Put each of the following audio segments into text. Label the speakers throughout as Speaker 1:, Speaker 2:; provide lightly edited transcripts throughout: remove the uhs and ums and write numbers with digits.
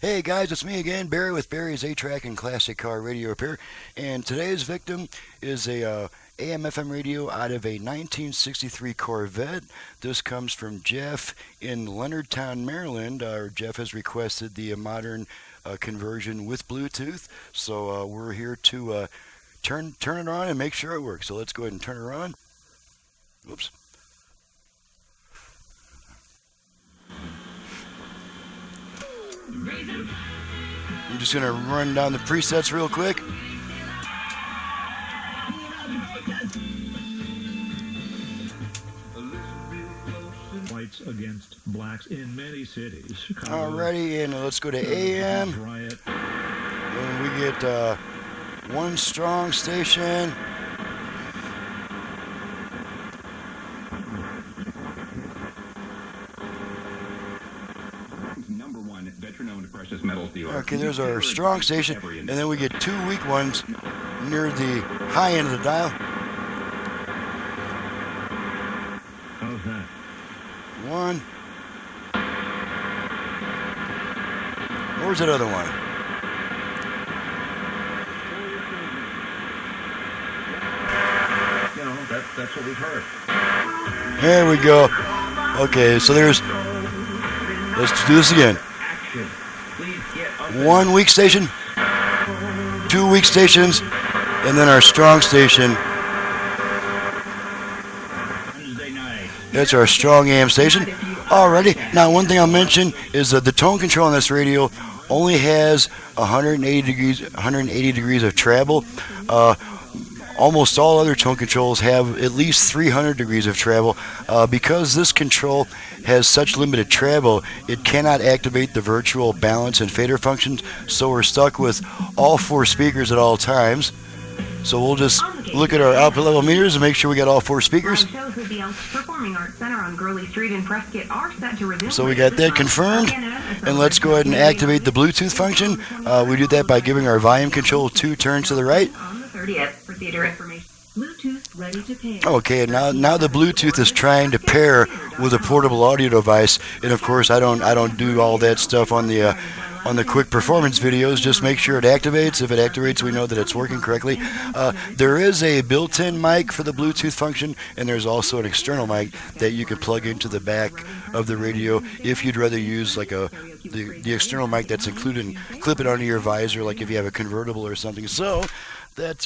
Speaker 1: Hey guys, it's me again, Barry with Barry's A-Track and Classic Car Radio Repair. And today's victim is a AM/FM radio out of a 1963 Corvette. This comes from Jeff in Leonardtown, Maryland. Jeff has requested the modern conversion with Bluetooth, so we're here to turn it on and make sure it works. So let's go ahead and turn it on. Oops. I'm just going to run down the presets real quick.
Speaker 2: Whites against blacks in many cities.
Speaker 1: Alrighty, and let's go to AM. And we get one strong station. Okay, there's our strong station, and then we get two weak ones near the high end of the dial.
Speaker 2: How's that?
Speaker 1: One. Where's that other one?
Speaker 2: You know, that's what we've heard.
Speaker 1: There we go. Okay, so let's do this again. One weak station, two weak stations, and then our strong station. That's our strong AM station. Alrighty. Now, one thing I'll mention is that the tone control on this radio only has 180 degrees of travel. Almost all other tone controls have at least 300 degrees of travel. Because this control has such limited travel, it cannot activate the virtual balance and fader functions, so we're stuck with all four speakers at all times. So we'll just look at our output level meters and make sure we got all four speakers. So we got that confirmed, and let's go ahead and activate the Bluetooth function. We do that by giving our volume control 2 turns to the right. Okay, and now the Bluetooth is trying to pair with a portable audio device, and of course I don't do all that stuff on the quick performance videos. Just make sure it activates. If it activates, we know that it's working correctly. There is a built-in mic for the Bluetooth function, and there's also an external mic that you can plug into the back of the radio if you'd rather use like the external mic that's included and clip it onto your visor, like if you have a convertible or something. So that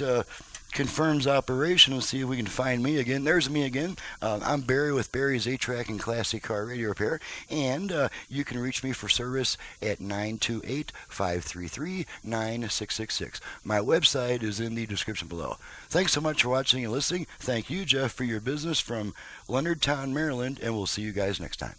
Speaker 1: confirms operation. Let's see if we can find me again. There's me again. I'm Barry with Barry's A-Track and Classic Car Radio Repair, and you can reach me for service at 928-533-9666. My website is in the description below. Thanks so much for watching and listening. Thank you, Jeff, for your business from Leonardtown, Maryland, and we'll see you guys next time.